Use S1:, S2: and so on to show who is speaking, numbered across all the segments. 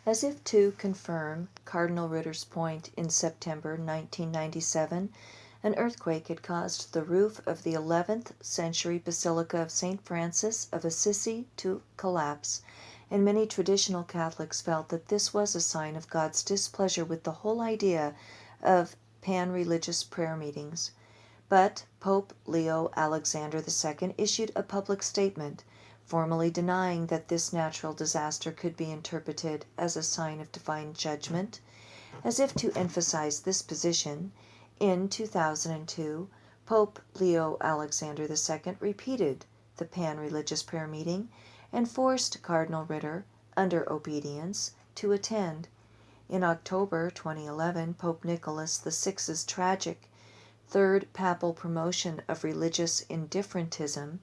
S1: As if to confirm Cardinal Ritter's point, in September 1997, an earthquake had caused the roof of the 11th century Basilica of St. Francis of Assisi to collapse, and many traditional Catholics felt that this was a sign of God's displeasure with the whole idea of pan-religious prayer meetings. But Pope Leo Alexander II issued a public statement, formally denying that this natural disaster could be interpreted as a sign of divine judgment. As if to emphasize this position, in 2002, Pope Leo Alexander II repeated the pan-religious prayer meeting and forced Cardinal Ritter, under obedience, to attend. In October 2011, Pope Nicholas VI's tragic third papal promotion of religious indifferentism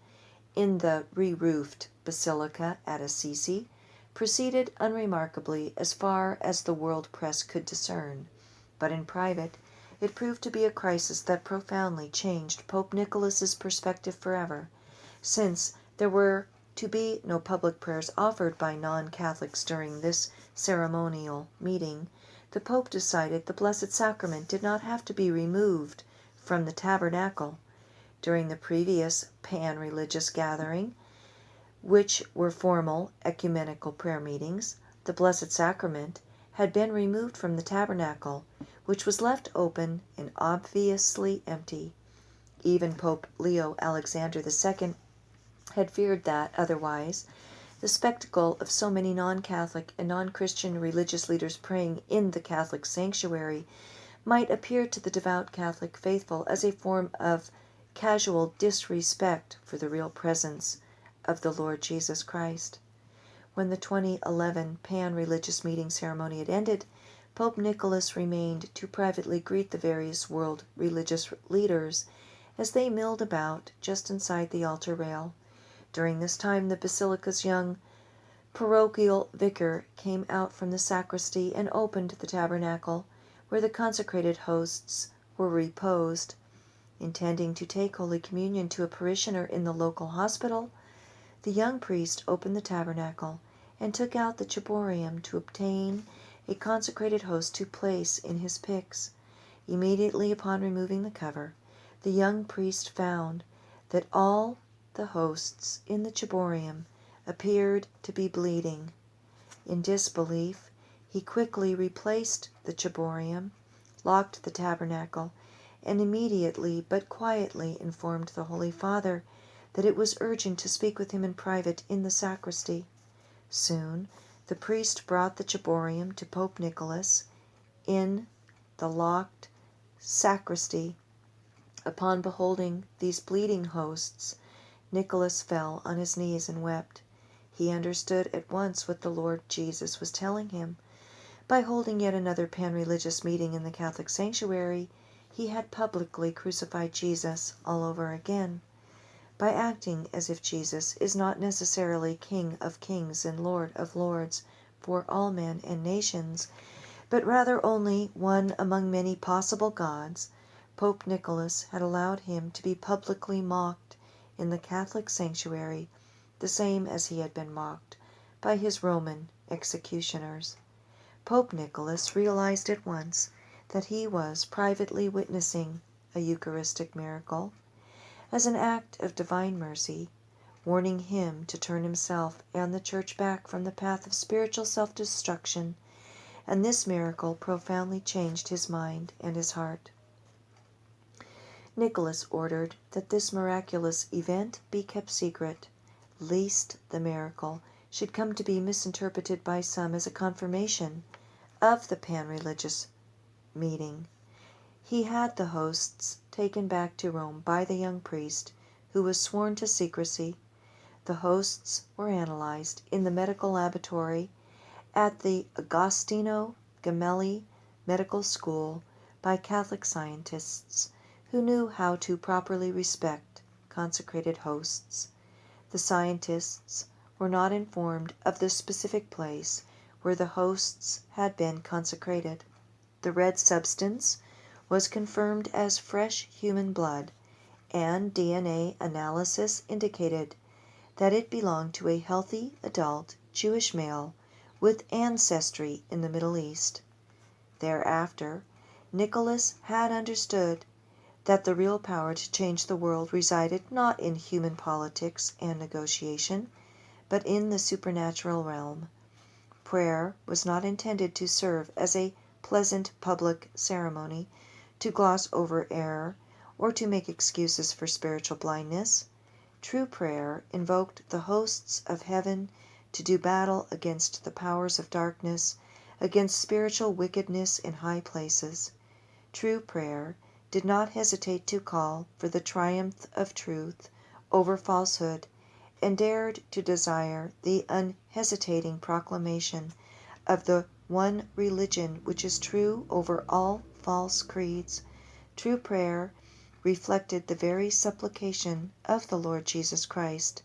S1: in the re-roofed Basilica at Assisi proceeded unremarkably as far as the world press could discern, but in private it proved to be a crisis that profoundly changed Pope Nicholas's perspective forever. Since there were to be no public prayers offered by non-Catholics during this ceremonial meeting, the Pope decided the Blessed Sacrament did not have to be removed from the tabernacle. During the previous pan-religious gathering, which were formal ecumenical prayer meetings, the Blessed Sacrament had been removed from the tabernacle, which was left open and obviously empty. Even Pope Leo Alexander II had feared that, otherwise, the spectacle of so many non-Catholic and non-Christian religious leaders praying in the Catholic sanctuary might appear to the devout Catholic faithful as a form of casual disrespect for the real presence of the Lord Jesus Christ. When the 2011 pan-religious meeting ceremony had ended, Pope Nicholas remained to privately greet the various world religious leaders as they milled about just inside the altar rail. During this time, the Basilica's young parochial vicar came out from the sacristy and opened the tabernacle, where the consecrated hosts were reposed. Intending to take Holy Communion to a parishioner in the local hospital, the young priest opened the tabernacle and took out the ciborium to obtain a consecrated host to place in his pyx. Immediately upon removing the cover, the young priest found that all the hosts in the ciborium appeared to be bleeding. In disbelief, he quickly replaced the ciborium, locked the tabernacle, and immediately but quietly informed the Holy Father that it was urgent to speak with him in private in the sacristy. Soon the priest brought the ciborium to Pope Nicholas in the locked sacristy. Upon beholding these bleeding hosts, Nicholas fell on his knees and wept. He understood at once what the Lord Jesus was telling him. By holding yet another pan-religious meeting in the Catholic sanctuary, he had publicly crucified Jesus all over again. By acting as if Jesus is not necessarily King of kings and Lord of lords for all men and nations, but rather only one among many possible gods, Pope Nicholas had allowed him to be publicly mocked in the Catholic sanctuary, the same as he had been mocked by his Roman executioners. Pope Nicholas realized at once that he was privately witnessing a Eucharistic miracle as an act of divine mercy, warning him to turn himself and the Church back from the path of spiritual self-destruction, and this miracle profoundly changed his mind and his heart. Nicholas ordered that this miraculous event be kept secret, lest the miracle should come to be misinterpreted by some as a confirmation of the pan-religious meeting. He had the hosts taken back to Rome by the young priest, who was sworn to secrecy. The hosts were analyzed in the medical laboratory at the Agostino Gemelli Medical School by Catholic scientists who knew how to properly respect consecrated hosts. The scientists were not informed of the specific place where the hosts had been consecrated. The red substance was confirmed as fresh human blood, and DNA analysis indicated that it belonged to a healthy adult Jewish male with ancestry in the Middle East. Thereafter, Nicholas had understood that the real power to change the world resided not in human politics and negotiation, but in the supernatural realm. Prayer was not intended to serve as a pleasant public ceremony, to gloss over error, or to make excuses for spiritual blindness. True prayer invoked the hosts of heaven to do battle against the powers of darkness, against spiritual wickedness in high places. True prayer did not hesitate to call for the triumph of truth over falsehood, and dared to desire the unhesitating proclamation of the one religion which is true over all false creeds. True prayer reflected the very supplication of the Lord Jesus Christ,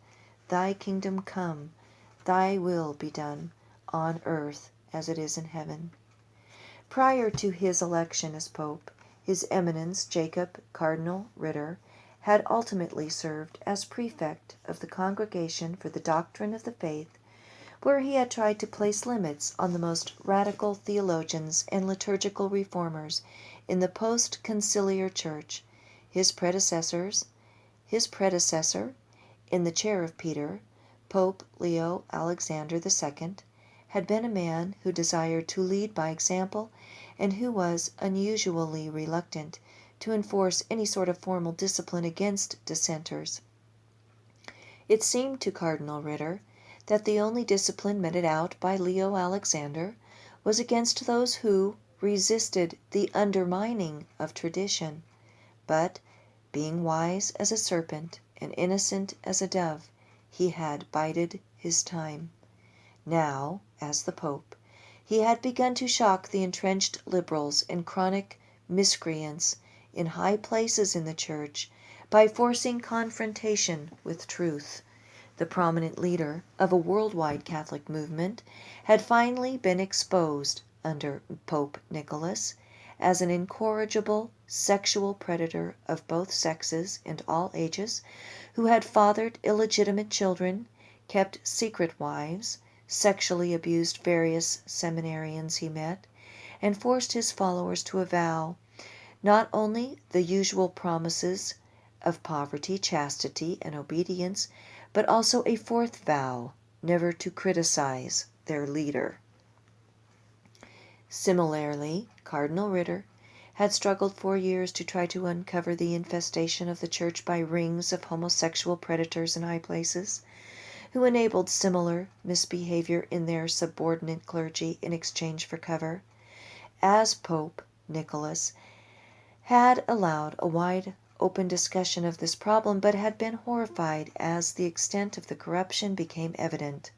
S1: "Thy kingdom come, thy will be done, on earth as it is in heaven." Prior to his election as Pope, His Eminence Jacob Cardinal Ritter had ultimately served as prefect of the Congregation for the Doctrine of the Faith, where he had tried to place limits on the most radical theologians and liturgical reformers in the post-conciliar church. His predecessor in the chair of Peter, Pope Leo Alexander II, had been a man who desired to lead by example and who was unusually reluctant to enforce any sort of formal discipline against dissenters. It seemed to Cardinal Ritter that the only discipline meted out by Leo Alexander was against those who resisted the undermining of tradition, but, being wise as a serpent and innocent as a dove, he had bided his time. Now, as the Pope, he had begun to shock the entrenched liberals and chronic miscreants in high places in the Church by forcing confrontation with truth. The prominent leader of a worldwide Catholic movement had finally been exposed under Pope Nicholas as an incorrigible sexual predator of both sexes and all ages, who had fathered illegitimate children, kept secret wives, sexually abused various seminarians he met, and forced his followers to avow not only the usual promises of poverty, chastity, and obedience, but also a fourth vow, never to criticize their leader. Similarly, Cardinal Ritter had struggled for years to try to uncover the infestation of the Church by rings of homosexual predators in high places, who enabled similar misbehavior in their subordinate clergy in exchange for cover. As Pope, Nicholas had allowed a wide open discussion of this problem, but had been horrified as the extent of the corruption became evident.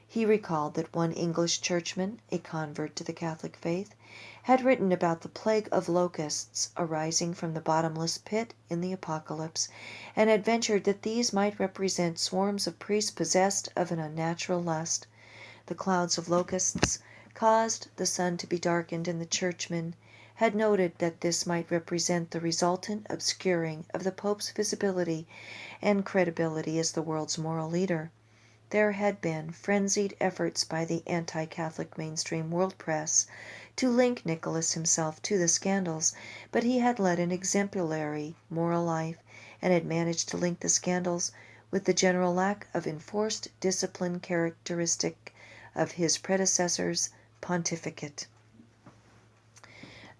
S1: He recalled that one English churchman, a convert to the Catholic faith, had written about the plague of locusts arising from the bottomless pit in the Apocalypse, and had ventured that these might represent swarms of priests possessed of an unnatural lust. The clouds of locusts caused the sun to be darkened, and the churchman had noted that this might represent the resultant obscuring of the Pope's visibility and credibility as the world's moral leader. There had been frenzied efforts by the anti-Catholic mainstream world press to link Nicholas himself to the scandals, but he had led an exemplary moral life and had managed to link the scandals with the general lack of enforced discipline characteristic of his predecessor's pontificate.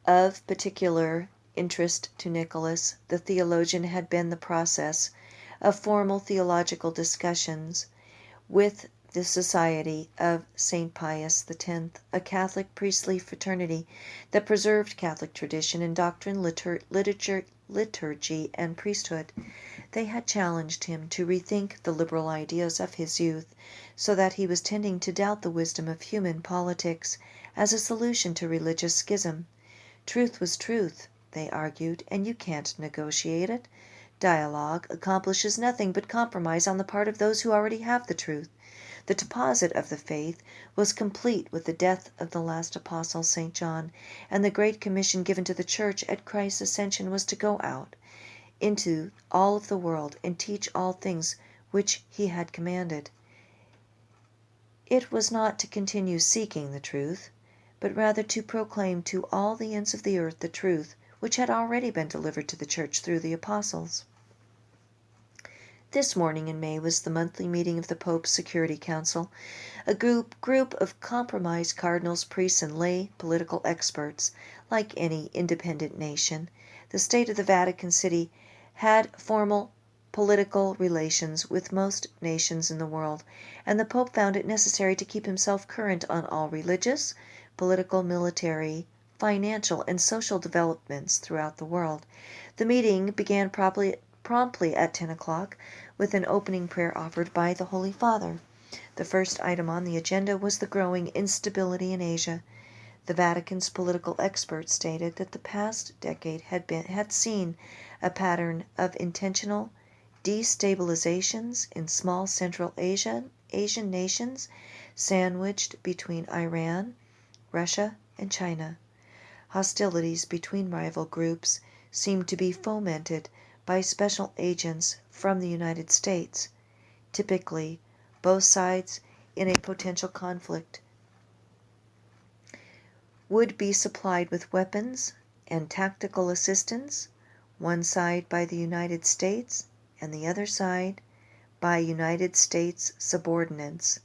S1: Of particular interest to Nicholas, the theologian, had been the process of formal theological discussions with the Society of St. Pius X, a Catholic priestly fraternity that preserved Catholic tradition in doctrine, liturgy, and priesthood. They had challenged him to rethink the liberal ideas of his youth, so that he was tending to doubt the wisdom of human politics as a solution to religious schism. Truth was truth, they argued, and you can't negotiate it. Dialogue accomplishes nothing but compromise on the part of those who already have the truth. The deposit of the faith was complete with the death of the last apostle, St. John, and the great commission given to the Church at Christ's ascension was to go out into all of the world and teach all things which he had commanded. It was not to continue seeking the truth, but rather to proclaim to all the ends of the earth the truth which had already been delivered to the Church through the apostles. This morning in May was the monthly meeting of the Pope's Security Council, a group of compromised cardinals, priests, and lay political experts. Like any independent nation, the state of the Vatican City had formal political relations with most nations in the world, and the Pope found it necessary to keep himself current on all religious, political, military, financial, and social developments throughout the world. The meeting began promptly at 10 o'clock with an opening prayer offered by the Holy Father. The first item on the agenda was the growing instability in Asia. The Vatican's political experts stated that the past decade had seen a pattern of intentional destabilizations in small Central Asian nations sandwiched between Iran, Russia, and China. Hostilities between rival groups seemed to be fomented by special agents from the United States. Typically, both sides in a potential conflict would be supplied with weapons and tactical assistance, one side by the United States and the other side by United States subordinates.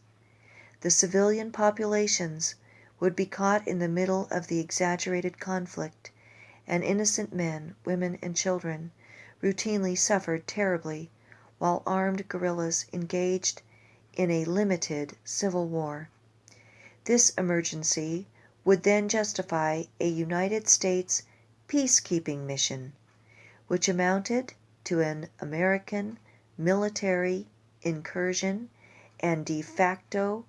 S1: The civilian populations would be caught in the middle of the exaggerated conflict, and innocent men, women, and children routinely suffered terribly while armed guerrillas engaged in a limited civil war. This emergency would then justify a United States peacekeeping mission, which amounted to an American military incursion and de facto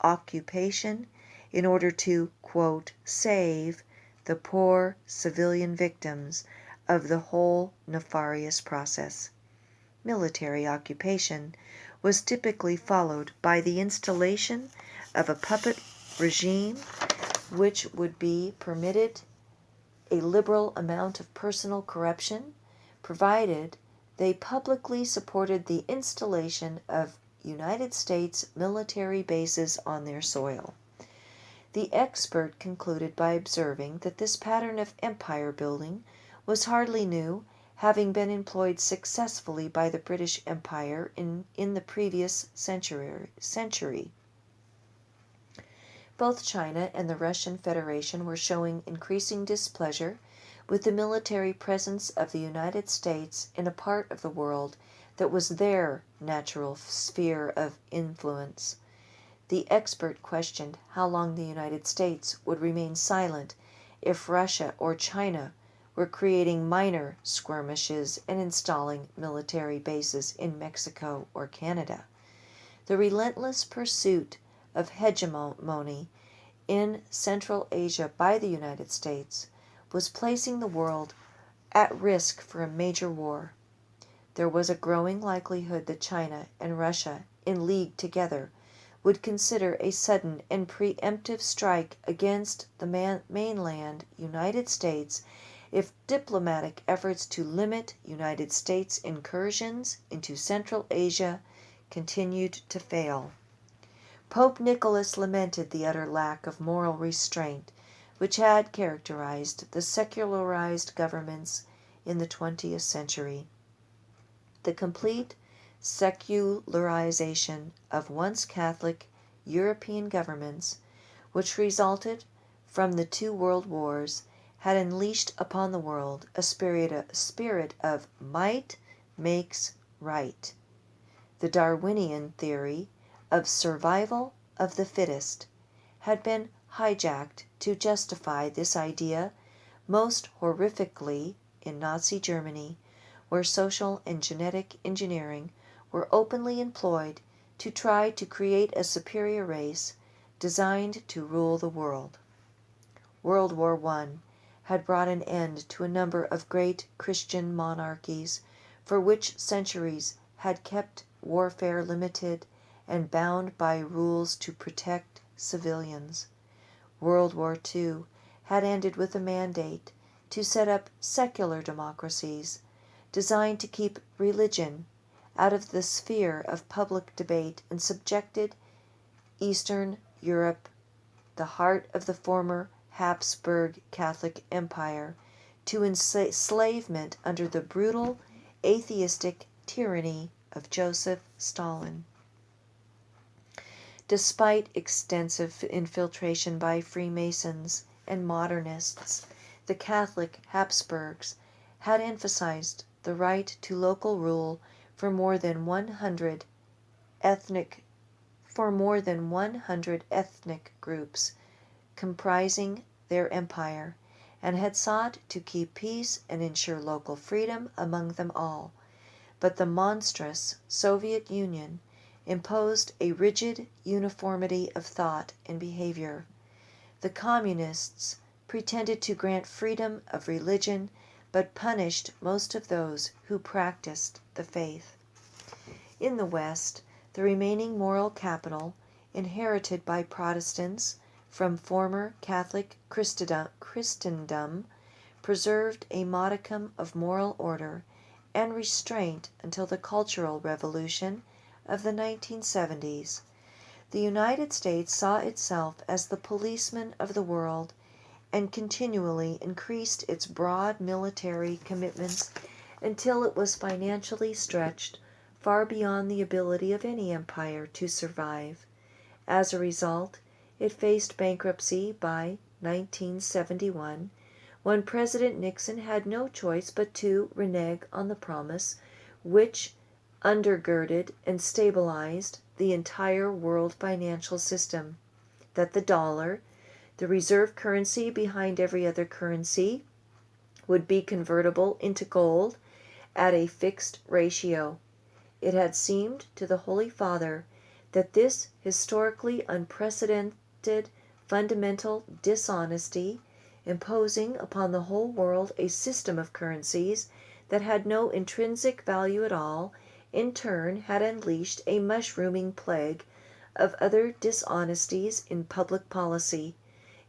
S1: occupation in order to, quote, save the poor civilian victims of the whole nefarious process. Military occupation was typically followed by the installation of a puppet regime which would be permitted a liberal amount of personal corruption, provided they publicly supported the installation of United States military bases on their soil. The expert concluded by observing that this pattern of empire building was hardly new, having been employed successfully by the British Empire in the previous century. Both China and the Russian Federation were showing increasing displeasure with the military presence of the United States in a part of the world that was their natural sphere of influence. The expert questioned how long the United States would remain silent if Russia or China were creating minor skirmishes and installing military bases in Mexico or Canada. The relentless pursuit of hegemony in Central Asia by the United States was placing the world at risk for a major war. There was a growing likelihood that China and Russia, in league together, would consider a sudden and preemptive strike against the mainland United States if diplomatic efforts to limit United States incursions into Central Asia continued to fail. Pope Nicholas lamented the utter lack of moral restraint which had characterized the secularized governments in the 20th century. The complete secularization of once Catholic European governments, which resulted from the two world wars, had unleashed upon the world a spirit of might makes right. The Darwinian theory of survival of the fittest had been hijacked to justify this idea most horrifically in Nazi Germany, where social and genetic engineering were openly employed to try to create a superior race designed to rule the world. World War I had brought an end to a number of great Christian monarchies for which centuries had kept warfare limited and bound by rules to protect civilians. World War II had ended with a mandate to set up secular democracies designed to keep religion out of the sphere of public debate and subjected Eastern Europe, the heart of the former Habsburg Catholic Empire, to enslavement under the brutal, atheistic tyranny of Joseph Stalin. Despite extensive infiltration by Freemasons and modernists, the Catholic Habsburgs had emphasized the right to local rule for more than 100 ethnic groups comprising their empire, and had sought to keep peace and ensure local freedom among them all. But the monstrous Soviet Union imposed a rigid uniformity of thought and behavior. The communists pretended to grant freedom of religion, but punished most of those who practiced the faith. In the West, the remaining moral capital, inherited by Protestants from former Catholic Christendom, preserved a modicum of moral order and restraint until the Cultural Revolution of the 1970s. The United States saw itself as the policeman of the world and continually increased its broad military commitments until it was financially stretched far beyond the ability of any empire to survive. As a result, it faced bankruptcy by 1971, when President Nixon had no choice but to renege on the promise which undergirded and stabilized the entire world financial system, that the dollar, the reserve currency behind every other currency, would be convertible into gold at a fixed ratio. It had seemed to the Holy Father that this historically unprecedented fundamental dishonesty, imposing upon the whole world a system of currencies that had no intrinsic value at all, in turn had unleashed a mushrooming plague of other dishonesties in public policy.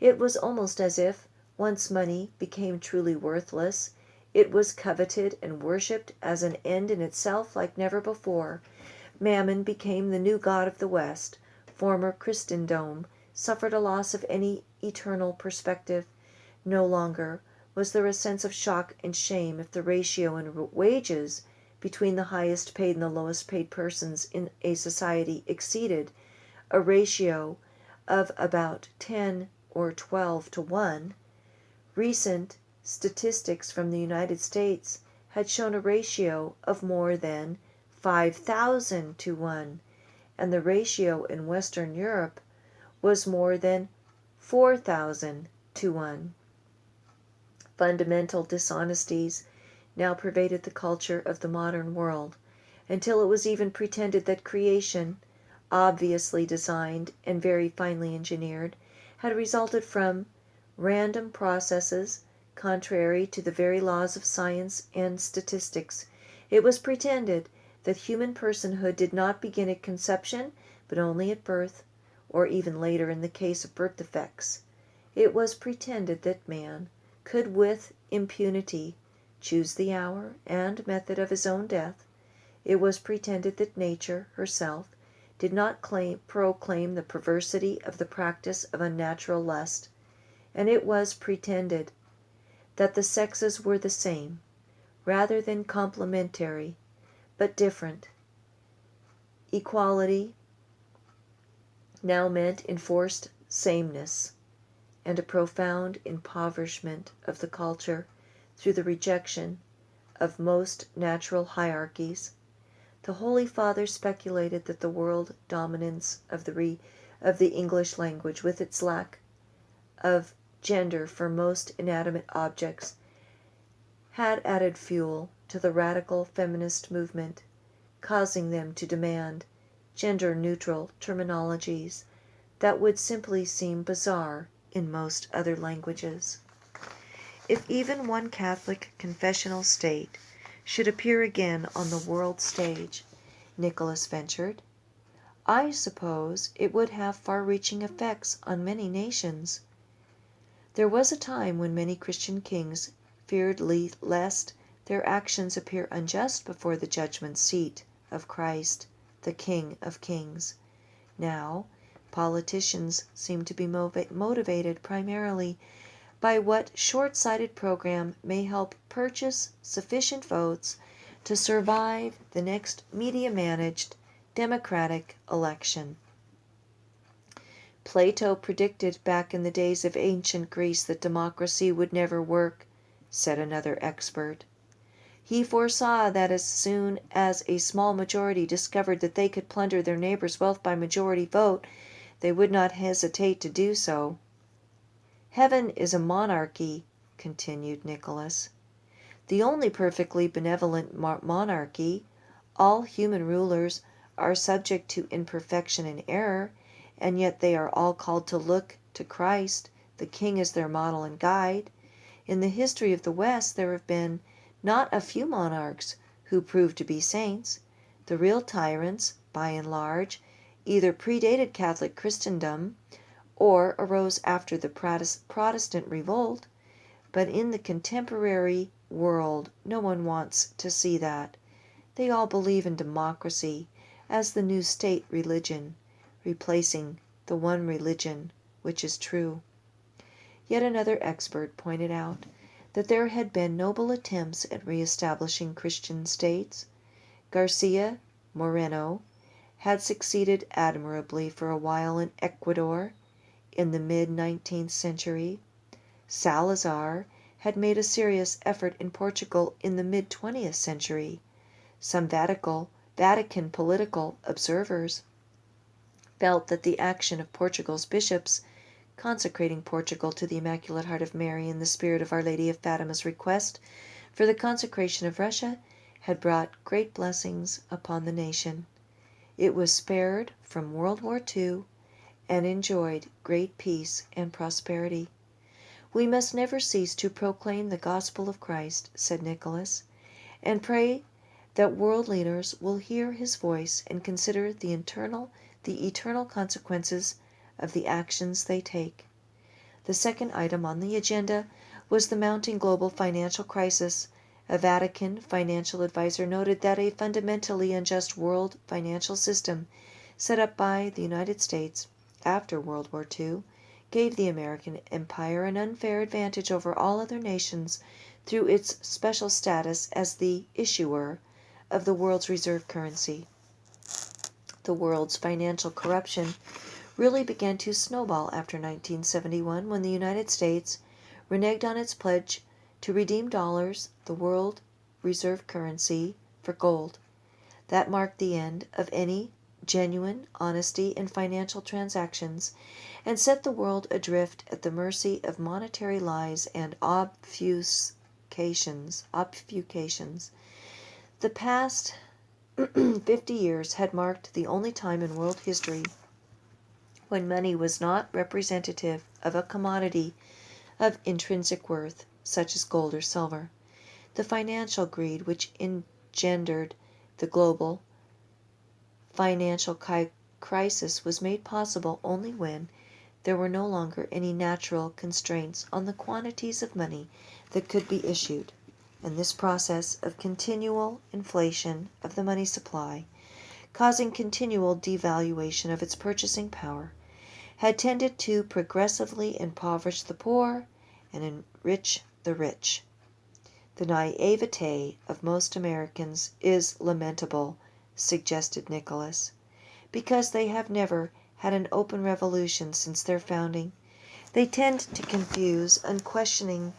S1: It was almost as if, once money became truly worthless, it was coveted and worshipped as an end in itself like never before. Mammon became the new god of the West. Former Christendom suffered a loss of any eternal perspective. No longer was there a sense of shock and shame if the ratio in wages between the highest paid and the lowest paid persons in a society exceeded a ratio of about 10 or 12 to 1. Recent statistics from the United States had shown a ratio of more than 5,000 to 1, and the ratio in Western Europe was more than 4,000 to 1. Fundamental dishonesties now pervaded the culture of the modern world, until it was even pretended that creation, obviously designed and very finely engineered, had resulted from random processes contrary to the very laws of science and statistics. It was pretended that human personhood did not begin at conception, but only at birth, or even later in the case of birth defects. It was pretended that man could with impunity choose the hour and method of his own death. It was pretended that nature herself did not proclaim the perversity of the practice of unnatural lust, and it was pretended that the sexes were the same, rather than complementary, but different. Equality now meant enforced sameness, and a profound impoverishment of the culture through the rejection of most natural hierarchies. The Holy Father speculated that the world dominance of the English language, with its lack of gender for most inanimate objects, had added fuel to the radical feminist movement, causing them to demand gender-neutral terminologies that would simply seem bizarre in most other languages. If even one Catholic confessional state should appear again on the world stage, Nicholas ventured, I suppose it would have far-reaching effects on many nations. There was a time when many Christian kings feared lest their actions appear unjust before the judgment seat of Christ, the King of Kings. Now, Politicians seem to be motivated primarily by what short-sighted program may help purchase sufficient votes to survive the next media-managed democratic election. Plato predicted back in the days of ancient Greece that democracy would never work, said another expert. He foresaw that as soon as a small majority discovered that they could plunder their neighbor's wealth by majority vote, they would not hesitate to do so. Heaven is a monarchy, continued Nicholas. The only perfectly benevolent monarchy. All human rulers are subject to imperfection and error, and yet they are all called to look to Christ, the King, as their model and guide. In the history of the West there have been not a few monarchs who proved to be saints. The real tyrants, by and large, either predated Catholic Christendom or arose after the Protestant revolt, but in the contemporary world no one wants to see that. They all believe in democracy as the new state religion, replacing the one religion which is true. Yet another expert pointed out that there had been noble attempts at re-establishing Christian states. Garcia Moreno had succeeded admirably for a while in Ecuador in the mid-19th century. Salazar had made a serious effort in Portugal in the mid-20th century. Some Vatican political observers felt that the action of Portugal's bishops, consecrating Portugal to the Immaculate Heart of Mary in the spirit of Our Lady of Fatima's request for the consecration of Russia, had brought great blessings upon the nation. It was spared from World War II and enjoyed great peace and prosperity. We must never cease to proclaim the gospel of Christ, said Nicholas, and pray that world leaders will hear his voice and consider the eternal consequences of the actions they take. The second item on the agenda was the mounting global financial crisis. A Vatican financial advisor noted that a fundamentally unjust world financial system set up by the United States after World War II gave the American empire an unfair advantage over all other nations through its special status as the issuer of the world's reserve currency. The world's financial corruption really began to snowball after 1971 when the United States reneged on its pledge to redeem dollars, the world reserve currency, for gold. That marked the end of any genuine honesty in financial transactions and set the world adrift at the mercy of monetary lies and obfuscations. The past 50 years had marked the only time in world history when money was not representative of a commodity of intrinsic worth, such as gold or silver. The financial greed which engendered the global financial crisis was made possible only when there were no longer any natural constraints on the quantities of money that could be issued, and this process of continual inflation of the money supply, causing continual devaluation of its purchasing power, had tended to progressively impoverish the poor and enrich the rich. The naivete of most Americans is lamentable, suggested Nicholas, because they have never had an open revolution since their founding. They tend to confuse unquestioning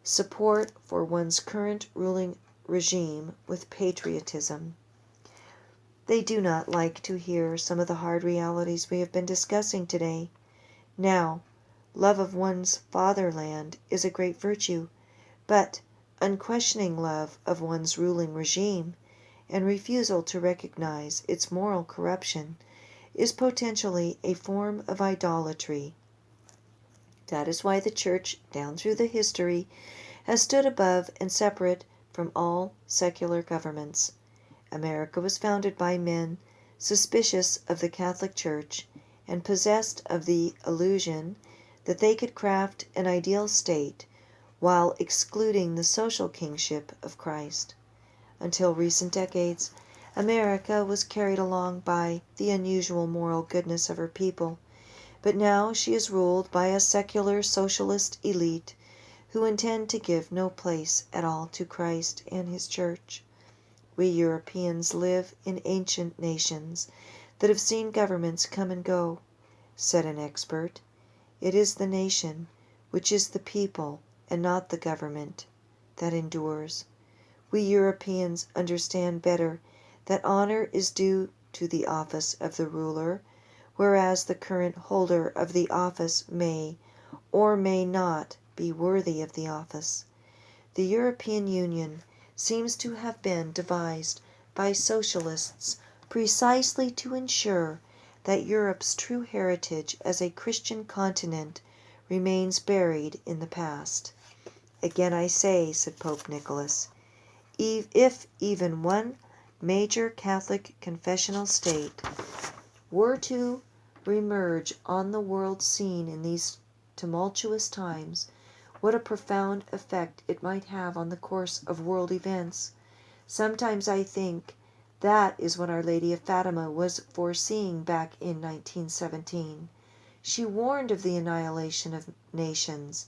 S1: support for one's current ruling regime with patriotism. They do not like to hear some of the hard realities we have been discussing today. Now, love of one's fatherland is a great virtue, but unquestioning love of one's ruling regime and refusal to recognize its moral corruption is potentially a form of idolatry. That is why the Church, down through the history, has stood above and separate from all secular governments. America was founded by men suspicious of the Catholic Church and possessed of the illusion that they could craft an ideal state while excluding the social kingship of Christ. Until recent decades, America was carried along by the unusual moral goodness of her people, but now she is ruled by a secular socialist elite who intend to give no place at all to Christ and his church. We Europeans live in ancient nations that have seen governments come and go, said an expert. It is the nation, which is the people and not the government, that endures. We Europeans understand better that honor is due to the office of the ruler, whereas the current holder of the office may or may not be worthy of the office. The European Union seems to have been devised by socialists precisely to ensure that Europe's true heritage as a Christian continent remains buried in the past. Again I say, said Pope Nicholas, if even one major Catholic confessional state were to reemerge on the world scene in these tumultuous times, what a profound effect it might have on the course of world events. Sometimes I think that is what Our Lady of Fatima was foreseeing back in 1917. She warned of the annihilation of nations,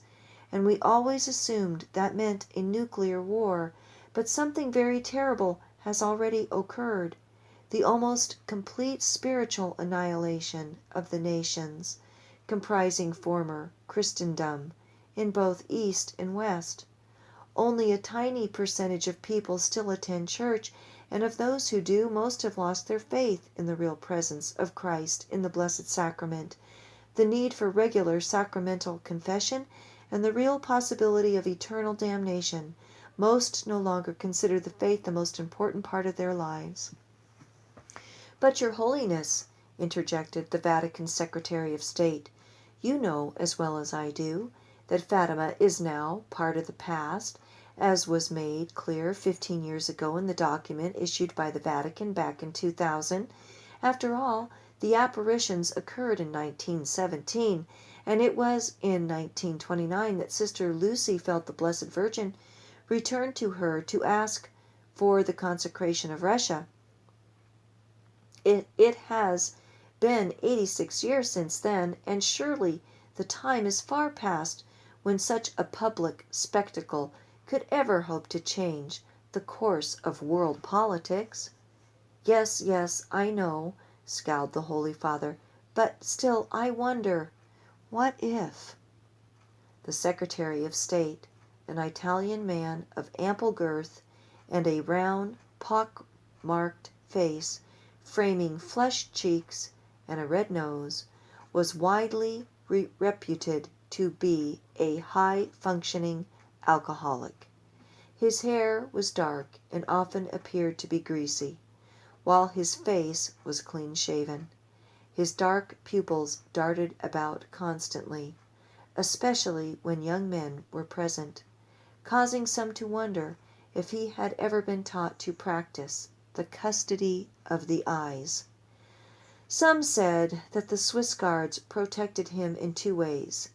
S1: and we always assumed that meant a nuclear war, but something very terrible has already occurred, the almost complete spiritual annihilation of the nations, comprising former Christendom, in both East and West. Only a tiny percentage of people still attend church, and of those who do, most have lost their faith in the real presence of Christ in the Blessed Sacrament, the need for regular sacramental confession, and the real possibility of eternal damnation. Most no longer consider the faith the most important part of their lives. But, Your Holiness, interjected the Vatican Secretary of State, you know as well as I do that Fatima is now part of the past, as was made clear 15 years ago in the document issued by the Vatican back in 2000. After all, the apparitions occurred in 1917, and it was in 1929 that Sister Lucy felt the Blessed Virgin return to her to ask for the consecration of Russia. It has been 86 years since then, and surely the time is far past when such a public spectacle could ever hope to change the course of world politics. Yes, yes, I know, scowled the Holy Father, but still I wonder, what if? The Secretary of State, an Italian man of ample girth and a round, pock-marked face, framing flushed cheeks and a red nose, was widely reputed to be a high-functioning alcoholic. His hair was dark and often appeared to be greasy, while his face was clean-shaven. His dark pupils darted about constantly, especially when young men were present, causing some to wonder if he had ever been taught to practice the custody of the eyes. Some said that the Swiss guards protected him in two ways.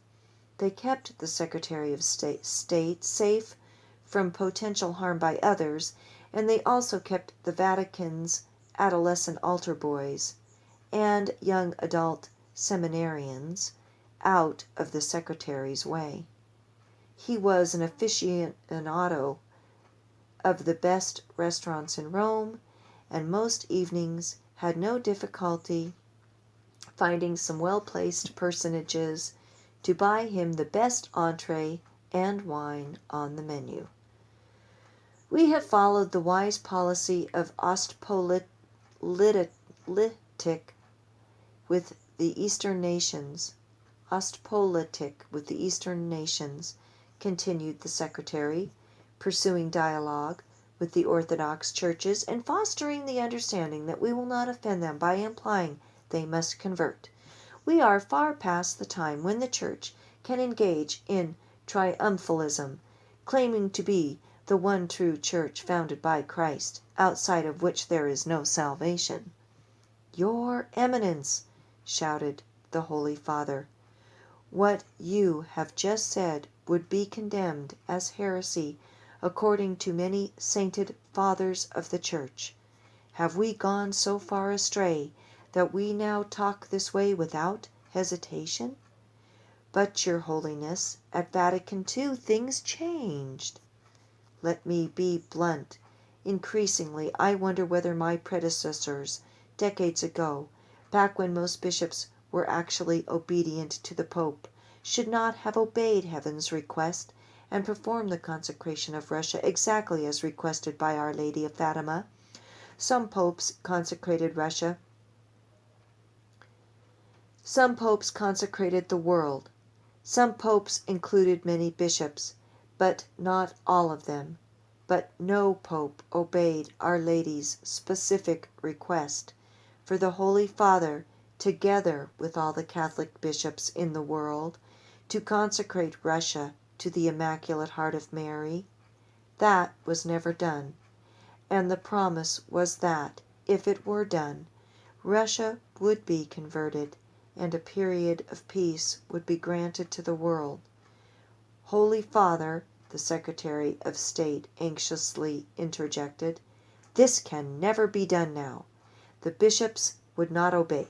S1: They kept the Secretary of State safe from potential harm by others, and they also kept the Vatican's adolescent altar boys and young adult seminarians out of the Secretary's way. He was an aficionado of the best restaurants in Rome, and most evenings had no difficulty finding some well-placed personages to buy him the best entree and wine on the menu. We have followed the wise policy of Ostpolitik with the Eastern nations. Ostpolitik with the Eastern nations, continued the Secretary, pursuing dialogue with the Orthodox churches and fostering the understanding that we will not offend them by implying they must convert. We are far past the time when the Church can engage in triumphalism, claiming to be the one true Church founded by Christ, outside of which there is no salvation. Your Eminence, shouted the Holy Father, what you have just said would be condemned as heresy according to many sainted fathers of the Church, Have we gone so far astray that we now talk this way without hesitation? But, Your Holiness, at Vatican II things changed. Let me be blunt. Increasingly, I wonder whether my predecessors, decades ago, back when most bishops were actually obedient to the Pope, should not have obeyed Heaven's request and performed the consecration of Russia exactly as requested by Our Lady of Fatima. Some popes consecrated Russia. Some popes consecrated the world. Some popes included many bishops, but not all of them. But no pope obeyed Our Lady's specific request for the Holy Father, together with all the Catholic bishops in the world, to consecrate Russia to the Immaculate Heart of Mary. That was never done, and the promise was that, if it were done, Russia would be converted, and a period of peace would be granted to the world. Holy Father, the Secretary of State anxiously interjected, this can never be done now. The bishops would not obey.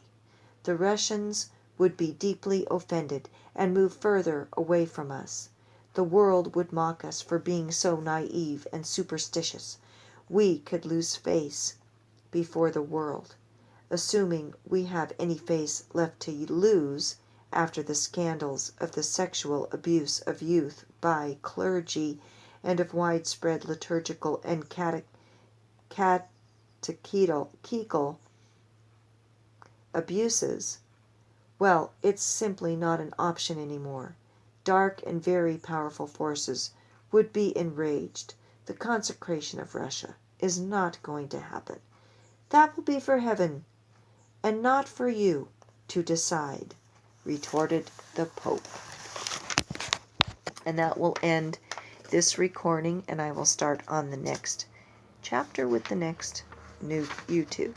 S1: The Russians would be deeply offended and move further away from us. The world would mock us for being so naive and superstitious. We could lose face before the world, assuming we have any face left to lose after the scandals of the sexual abuse of youth by clergy and of widespread liturgical and catechetical abuses. Well, it's simply not an option anymore. Dark and very powerful forces would be enraged. The consecration of Russia is not going to happen. That will be for heaven, and not for you to decide, retorted the Pope. And that will end this recording, and I will start on the next chapter with the next new YouTube.